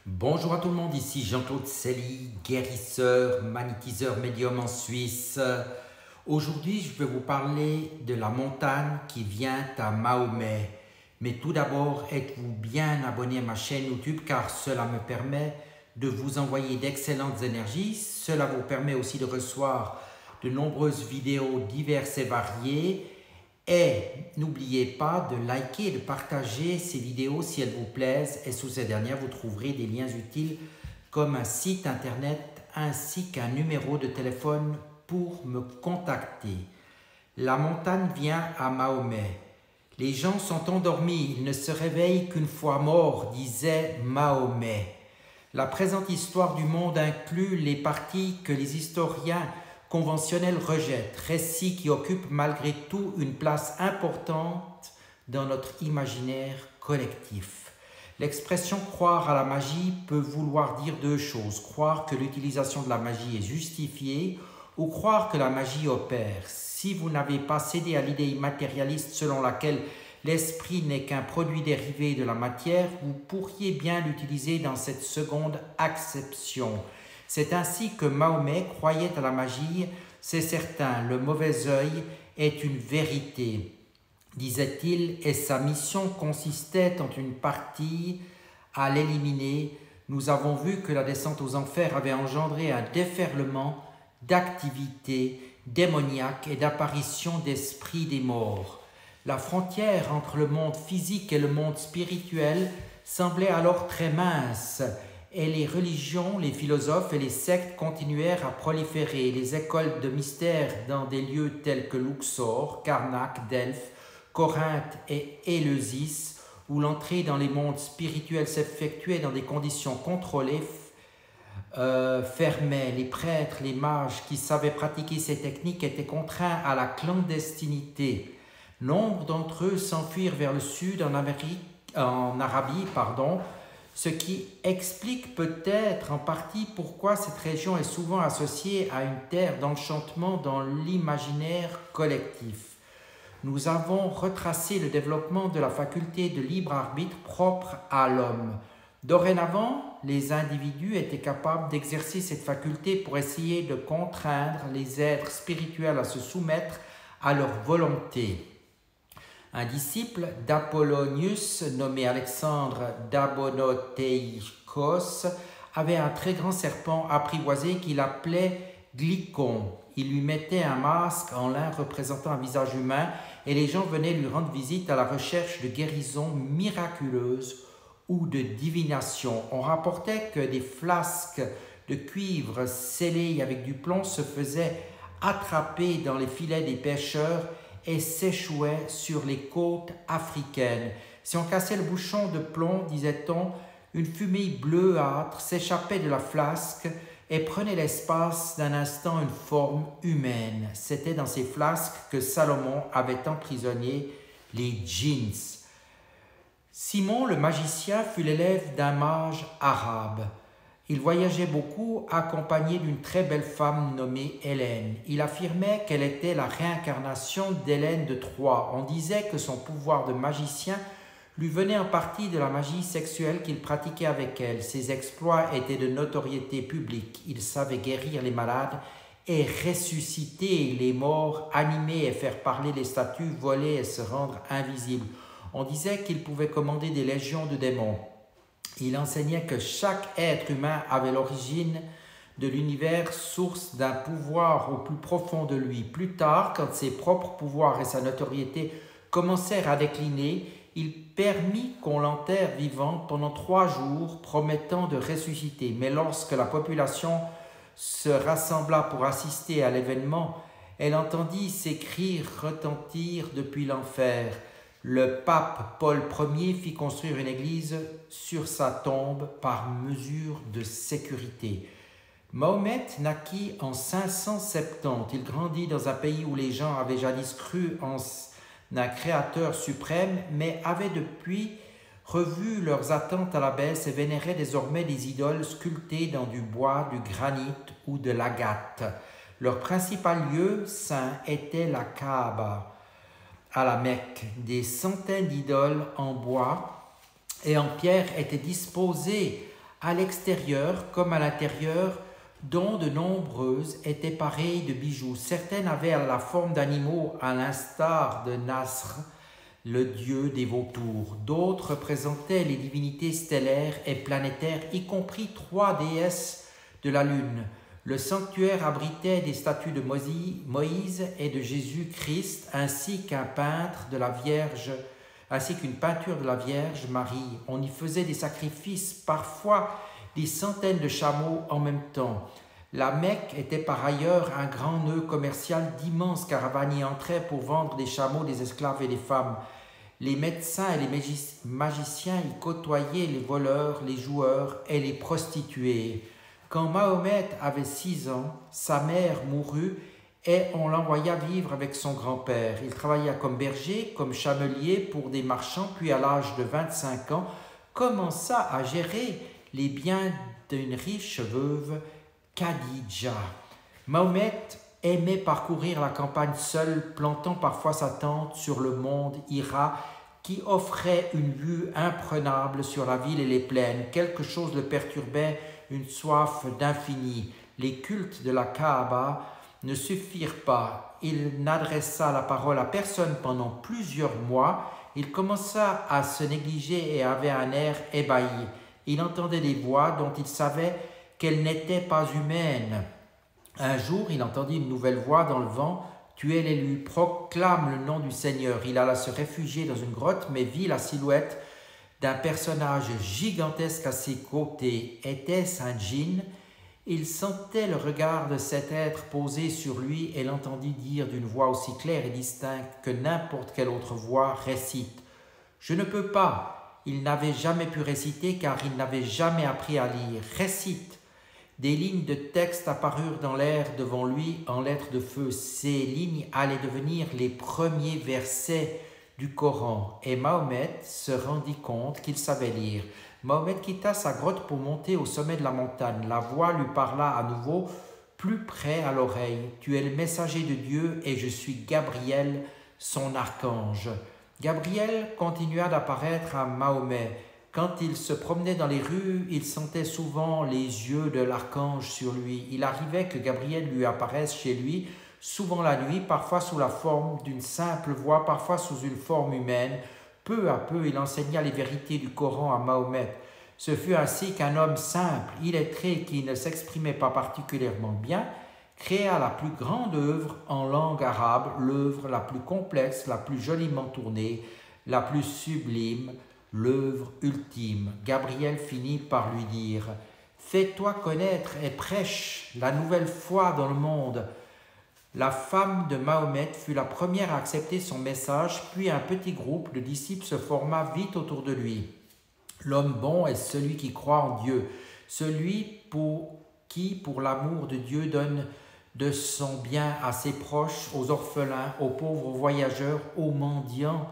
Bonjour à tout le monde, ici Jean-Claude Selly, guérisseur, magnétiseur médium en Suisse. Aujourd'hui, je vais vous parler de la montagne qui vient à Mahomet. Mais tout d'abord, êtes-vous bien abonné à ma chaîne YouTube car cela me permet de vous envoyer d'excellentes énergies. Cela vous permet aussi de recevoir de nombreuses vidéos diverses et variées. Et n'oubliez pas de liker et de partager ces vidéos si elles vous plaisent. Et sous ces dernières, vous trouverez des liens utiles comme un site internet ainsi qu'un numéro de téléphone pour me contacter. La montagne vient à Mahomet. Les gens sont endormis, ils ne se réveillent qu'une fois morts, disait Mahomet. La présente histoire du monde inclut les parties que les historiens conventionnels rejettent, récits qui occupent malgré tout une place importante dans notre imaginaire collectif. L'expression « croire à la magie » peut vouloir dire deux choses, croire que l'utilisation de la magie est justifiée ou croire que la magie opère. Si vous n'avez pas cédé à l'idée immatérialiste selon laquelle l'esprit n'est qu'un produit dérivé de la matière, vous pourriez bien l'utiliser dans cette seconde acception. C'est ainsi que Mahomet croyait à la magie, c'est certain, le mauvais œil est une vérité, disait-il, et sa mission consistait en une partie à l'éliminer. Nous avons vu que la descente aux enfers avait engendré un déferlement d'activités démoniaques et d'apparitions d'esprits des morts. La frontière entre le monde physique et le monde spirituel semblait alors très mince, et les religions, les philosophes et les sectes continuèrent à proliférer. Les écoles de mystère dans des lieux tels que Luxor, Karnak, Delphes, Corinthe et Éleusis, où l'entrée dans les mondes spirituels s'effectuait dans des conditions contrôlées, fermaient. Les prêtres, les mages qui savaient pratiquer ces techniques étaient contraints à la clandestinité. Nombre d'entre eux s'enfuirent vers le sud, en Arabie, ce qui explique peut-être en partie pourquoi cette région est souvent associée à une terre d'enchantement dans l'imaginaire collectif. Nous avons retracé le développement de la faculté de libre arbitre propre à l'homme. Dorénavant, les individus étaient capables d'exercer cette faculté pour essayer de contraindre les êtres spirituels à se soumettre à leur volonté. Un disciple d'Apollonius, nommé Alexandre d'Abonoteikos, avait un très grand serpent apprivoisé qu'il appelait Glycon. Il lui mettait un masque en lin représentant un visage humain et les gens venaient lui rendre visite à la recherche de guérisons miraculeuses ou de divination. On rapportait que des flasques de cuivre scellées avec du plomb se faisaient attraper dans les filets des pêcheurs et s'échouait sur les côtes africaines. Si on cassait le bouchon de plomb, disait-on, une fumée bleuâtre s'échappait de la flasque et prenait l'espace d'un instant une forme humaine. C'était dans ces flasques que Salomon avait emprisonné les djinns. Simon le magicien fut l'élève d'un mage arabe. Il voyageait beaucoup, accompagné d'une très belle femme nommée Hélène. Il affirmait qu'elle était la réincarnation d'Hélène de Troie. On disait que son pouvoir de magicien lui venait en partie de la magie sexuelle qu'il pratiquait avec elle. Ses exploits étaient de notoriété publique. Il savait guérir les malades et ressusciter les morts, animer et faire parler les statues, voler et se rendre invisible. On disait qu'il pouvait commander des légions de démons. Il enseignait que chaque être humain avait l'origine de l'univers, source d'un pouvoir au plus profond de lui. Plus tard, quand ses propres pouvoirs et sa notoriété commencèrent à décliner, il permit qu'on l'enterre vivant pendant 3 jours, promettant de ressusciter. Mais lorsque la population se rassembla pour assister à l'événement, elle entendit ces cris retentir depuis l'enfer. Le pape Paul Ier fit construire une église sur sa tombe par mesure de sécurité. Mahomet naquit en 570. Il grandit dans un pays où les gens avaient jadis cru en un créateur suprême, mais avaient depuis revu leurs attentes à la baisse et vénéraient désormais des idoles sculptées dans du bois, du granit ou de l'agate. Leur principal lieu saint était la Kaaba. À la Mecque, des centaines d'idoles en bois et en pierre étaient disposées à l'extérieur comme à l'intérieur, dont de nombreuses étaient pareilles de bijoux. Certaines avaient la forme d'animaux, à l'instar de Nasr, le dieu des vautours. D'autres représentaient les divinités stellaires et planétaires, y compris 3 déesses de la lune. Le sanctuaire abritait des statues de Moïse et de Jésus-Christ, ainsi qu'une peinture de la Vierge Marie. On y faisait des sacrifices, parfois des centaines de chameaux en même temps. La Mecque était par ailleurs un grand nœud commercial. D'immenses caravanes y entraient pour vendre des chameaux, des esclaves et des femmes. Les médecins et les magiciens y côtoyaient les voleurs, les joueurs et les prostituées. Quand Mahomet avait 6 ans, sa mère mourut et on l'envoya vivre avec son grand-père. Il travailla comme berger, comme chamelier pour des marchands, puis à l'âge de 25 ans, commença à gérer les biens d'une riche veuve, Khadija. Mahomet aimait parcourir la campagne seul, plantant parfois sa tente sur le mont Hira, qui offrait une vue imprenable sur la ville et les plaines. Quelque chose le perturbait, une soif d'infini. Les cultes de la Kaaba ne suffirent pas. Il n'adressa la parole à personne pendant plusieurs mois. Il commença à se négliger et avait un air ébahi. Il entendait des voix dont il savait qu'elles n'étaient pas humaines. Un jour, il entendit une nouvelle voix dans le vent. « Tu es l'élu, proclame le nom du Seigneur. » Il alla se réfugier dans une grotte, mais vit la silhouette d'un personnage gigantesque à ses côtés. Était-ce un djinn? Il sentait le regard de cet être posé sur lui et l'entendit dire d'une voix aussi claire et distincte que n'importe quelle autre voix: « Récite. » Je ne peux pas. Il n'avait jamais pu réciter car il n'avait jamais appris à lire. « Récite. » Des lignes de texte apparurent dans l'air devant lui en lettres de feu. Ces lignes allaient devenir les premiers versets du Coran, et Mahomet se rendit compte qu'il savait lire. Mahomet quitta sa grotte pour monter au sommet de la montagne. La voix lui parla à nouveau, plus près à l'oreille. « Tu es le messager de Dieu et je suis Gabriel, son archange. » Gabriel continua d'apparaître à Mahomet. Quand il se promenait dans les rues, il sentait souvent les yeux de l'archange sur lui. Il arrivait que Gabriel lui apparaisse chez lui, souvent la nuit, parfois sous la forme d'une simple voix, parfois sous une forme humaine. Peu à peu, il enseigna les vérités du Coran à Mahomet. Ce fut ainsi qu'un homme simple, illettré, qui ne s'exprimait pas particulièrement bien, créa la plus grande œuvre en langue arabe, l'œuvre la plus complexe, la plus joliment tournée, la plus sublime, l'œuvre ultime. Gabriel finit par lui dire « Fais-toi connaître et prêche la nouvelle foi dans le monde. » La femme de Mahomet fut la première à accepter son message, puis un petit groupe de disciples se forma vite autour de lui. L'homme bon est celui qui croit en Dieu, celui qui, pour l'amour de Dieu, donne de son bien à ses proches, aux orphelins, aux pauvres, aux voyageurs, aux mendiants,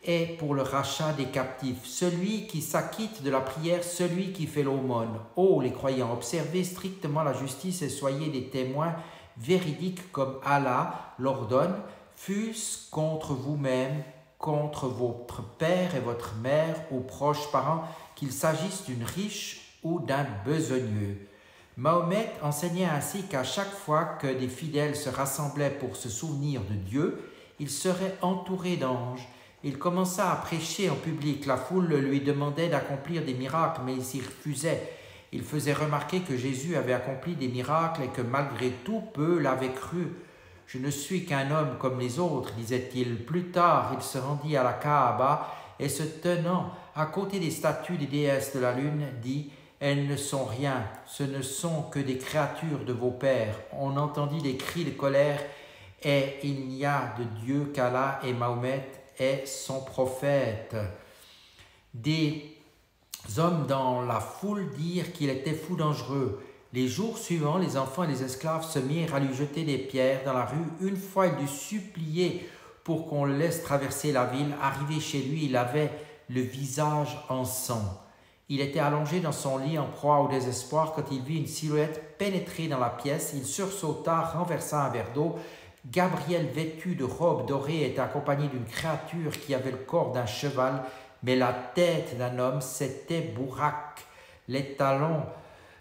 et pour le rachat des captifs, celui qui s'acquitte de la prière, celui qui fait l'aumône. Ô les croyants, observez strictement la justice et soyez des témoins véridiques comme Allah l'ordonne, fût-ce contre vous-même, contre votre père et votre mère ou proches parents, qu'il s'agisse d'une riche ou d'un besogneux. Mahomet enseignait ainsi qu'à chaque fois que des fidèles se rassemblaient pour se souvenir de Dieu, ils seraient entourés d'anges. Il commença à prêcher en public. La foule lui demandait d'accomplir des miracles, mais il s'y refusait. Il faisait remarquer que Jésus avait accompli des miracles et que malgré tout, peu l'avaient cru. « Je ne suis qu'un homme comme les autres, disait-il. Plus tard, il se rendit à la Kaaba et se tenant à côté des statues des déesses de la lune, dit « Elles ne sont rien, ce ne sont que des créatures de vos pères. » On entendit des cris de colère et il n'y a de Dieu qu'Allah et Mahomet est son prophète. Des hommes dans la foule dirent qu'il était fou dangereux. Les jours suivants, les enfants et les esclaves se mirent à lui jeter des pierres dans la rue. Une fois, il dut supplier pour qu'on le laisse traverser la ville. Arrivé chez lui, il avait le visage en sang. Il était allongé dans son lit en proie au désespoir quand il vit une silhouette pénétrer dans la pièce. Il sursauta, renversa un verre d'eau. Gabriel, vêtu de robe dorée, était accompagné d'une créature qui avait le corps d'un cheval, mais la tête d'un homme. C'était Bourak, les talons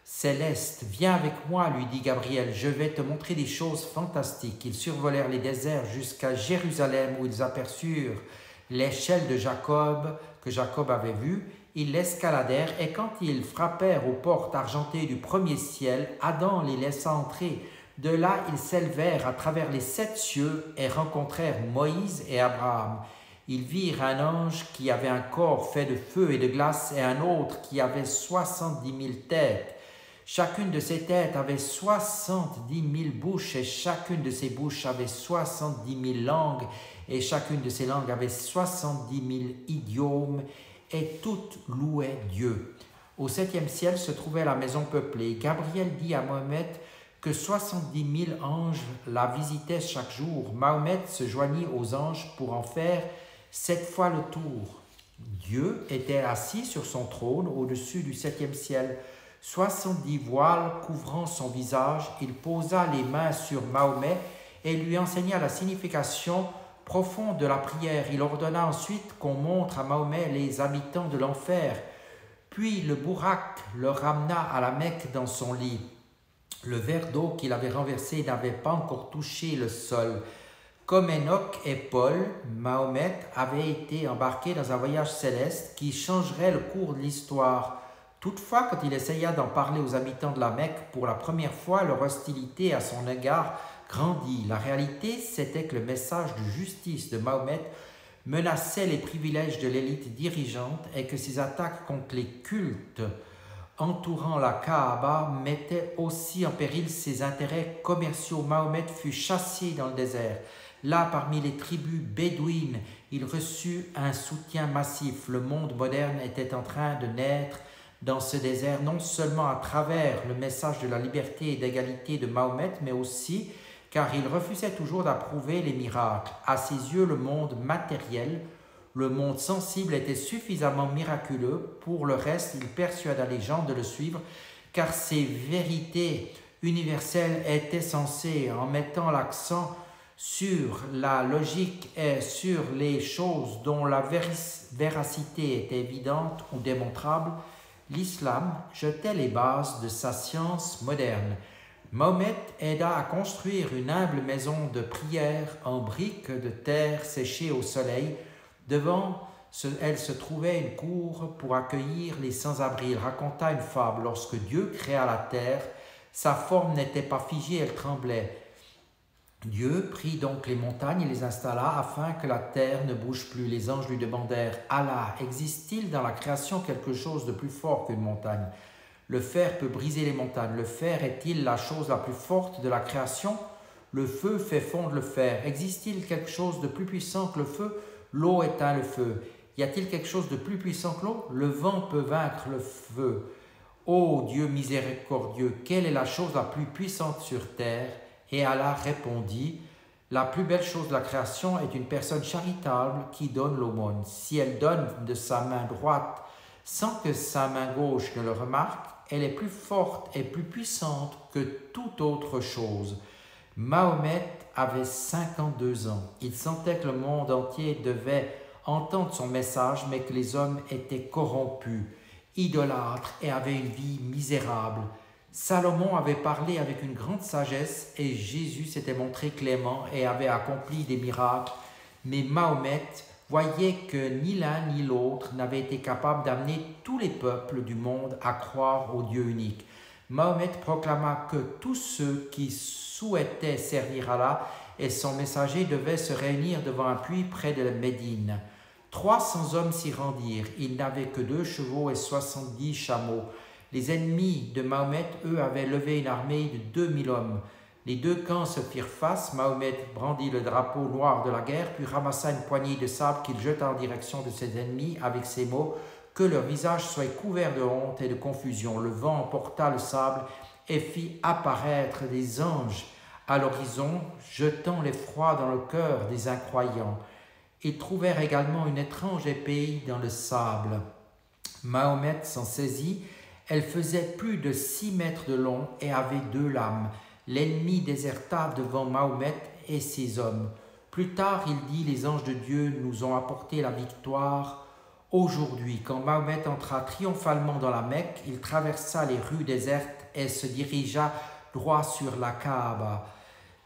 célestes. « Viens avec moi, lui dit Gabriel, je vais te montrer des choses fantastiques. » Ils survolèrent les déserts jusqu'à Jérusalem où ils aperçurent l'échelle de Jacob que Jacob avait vue. Ils l'escaladèrent et quand ils frappèrent aux portes argentées du premier ciel, Adam les laissa entrer. De là, ils s'élevèrent à travers les 7 cieux et rencontrèrent Moïse et Abraham. Ils virent un ange qui avait un corps fait de feu et de glace et un autre qui avait 70 000 têtes. Chacune de ces têtes avait 70 000 bouches et chacune de ces bouches avait 70 000 langues et chacune de ces langues avait 70 000 idiomes et toutes louaient Dieu. Au 7e ciel se trouvait la maison peuplée. Gabriel dit à Mahomet que 70 000 anges la visitaient chaque jour. Mahomet se joignit aux anges pour en faire 7 fois le tour. Dieu était assis sur son trône au-dessus du 7e ciel. 70 voiles couvrant son visage, il posa les mains sur Mahomet et lui enseigna la signification profonde de la prière. Il ordonna ensuite qu'on montre à Mahomet les habitants de l'enfer. Puis le bourraque le ramena à la Mecque dans son lit. Le verre d'eau qu'il avait renversé n'avait pas encore touché le sol. Comme Enoch et Paul, Mahomet avait été embarqué dans un voyage céleste qui changerait le cours de l'histoire. Toutefois, quand il essaya d'en parler aux habitants de la Mecque pour la première fois, leur hostilité à son égard grandit. La réalité, c'était que le message de justice de Mahomet menaçait les privilèges de l'élite dirigeante et que ses attaques contre les cultes entourant la Kaaba mettaient aussi en péril ses intérêts commerciaux. Mahomet fut chassé dans le désert. Là, parmi les tribus bédouines, il reçut un soutien massif. Le monde moderne était en train de naître dans ce désert, non seulement à travers le message de la liberté et d'égalité de Mahomet, mais aussi car il refusait toujours d'approuver les miracles. À ses yeux, le monde matériel, le monde sensible était suffisamment miraculeux. Pour le reste, il persuada les gens de le suivre, car ces vérités universelles étaient censées, en mettant l'accent sur la logique et sur les choses dont la véracité était évidente ou démontrable, l'islam jetait les bases de sa science moderne. Mahomet aida à construire une humble maison de prière en briques de terre séchées au soleil. Devant elle se trouvait une cour pour accueillir les sans-abri. Il raconta une fable. Lorsque Dieu créa la terre, sa forme n'était pas figée, elle tremblait. Dieu prit donc les montagnes et les installa afin que la terre ne bouge plus. Les anges lui demandèrent: « Allah, existe-t-il dans la création quelque chose de plus fort qu'une montagne ? Le fer peut briser les montagnes. Le fer est-il la chose la plus forte de la création ? Le feu fait fondre le fer. Existe-t-il quelque chose de plus puissant que le feu ? L'eau éteint le feu. Y a-t-il quelque chose de plus puissant que l'eau ? Le vent peut vaincre le feu. Ô Dieu miséricordieux, quelle est la chose la plus puissante sur terre ? Et Allah répondit: la plus belle chose de la création est une personne charitable qui donne l'aumône. Si elle donne de sa main droite sans que sa main gauche ne le remarque, elle est plus forte et plus puissante que toute autre chose. Mahomet avait 52 ans. Il sentait que le monde entier devait entendre son message, mais que les hommes étaient corrompus, idolâtres et avaient une vie misérable. Salomon avait parlé avec une grande sagesse et Jésus s'était montré clément et avait accompli des miracles. Mais Mahomet voyait que ni l'un ni l'autre n'avait été capable d'amener tous les peuples du monde à croire au Dieu unique. Mahomet proclama que tous ceux qui souhaitaient servir Allah et son messager devaient se réunir devant un puits près de Médine. 300 hommes s'y rendirent. Ils n'avaient que 2 chevaux et 70 chameaux. Les ennemis de Mahomet, eux, avaient levé une armée de 2000 hommes. Les 2 camps se firent face. Mahomet brandit le drapeau noir de la guerre, puis ramassa une poignée de sable qu'il jeta en direction de ses ennemis avec ces mots: « Que leur visage soit couvert de honte et de confusion. » Le vent emporta le sable et fit apparaître des anges à l'horizon, jetant l'effroi dans le cœur des incroyants. Ils trouvèrent également une étrange épée dans le sable. Mahomet s'en saisit. Elle faisait plus de 6 mètres de long et avait 2 lames. L'ennemi déserta devant Mahomet et ses hommes. Plus tard, il dit: « Les anges de Dieu nous ont apporté la victoire Aujourd'hui, quand Mahomet entra triomphalement dans la Mecque, il traversa les rues désertes et se dirigea droit sur la Kaaba.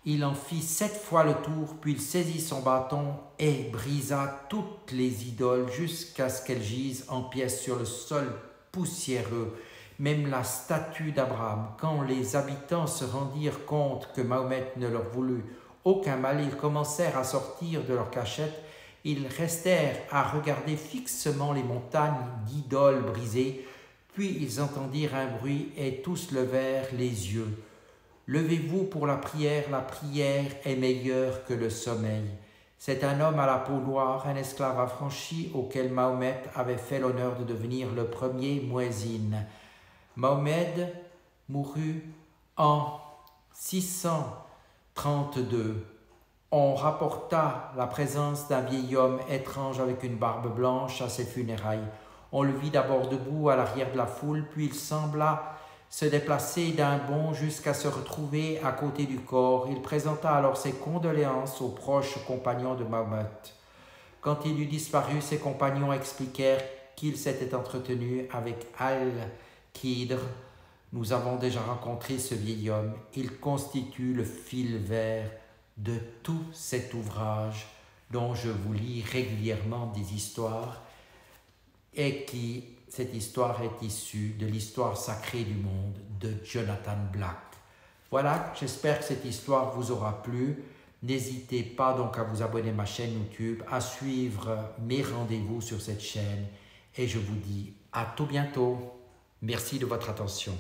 Il en fit 7 fois le tour, puis il saisit son bâton et brisa toutes les idoles jusqu'à ce qu'elles gisent en pièces sur le sol poussiéreux, même la statue d'Abraham. Quand les habitants se rendirent compte que Mahomet ne leur voulut aucun mal, ils commencèrent à sortir de leur cachette. Ils restèrent à regarder fixement les montagnes d'idoles brisées, puis ils entendirent un bruit et tous levèrent les yeux. Levez-vous pour la prière est meilleure que le sommeil. C'est un homme à la peau noire, un esclave affranchi auquel Mahomet avait fait l'honneur de devenir le premier muezzin. Mahomet mourut en 632. On rapporta la présence d'un vieil homme étrange avec une barbe blanche à ses funérailles. On le vit d'abord debout à l'arrière de la foule, puis il sembla se déplacer d'un bond jusqu'à se retrouver à côté du corps. Il présenta alors ses condoléances aux proches compagnons de Mahomet. Quand il eut disparu, ses compagnons expliquèrent qu'il s'était entretenu avec Al-Qidr. Nous avons déjà rencontré ce vieil homme. Il constitue le fil vert de tout cet ouvrage dont je vous lis régulièrement des histoires et cette histoire est issue de l'histoire sacrée du monde de Jonathan Black. Voilà, j'espère que cette histoire vous aura plu. N'hésitez pas donc à vous abonner à ma chaîne YouTube, à suivre mes rendez-vous sur cette chaîne et je vous dis à tout bientôt. Merci de votre attention.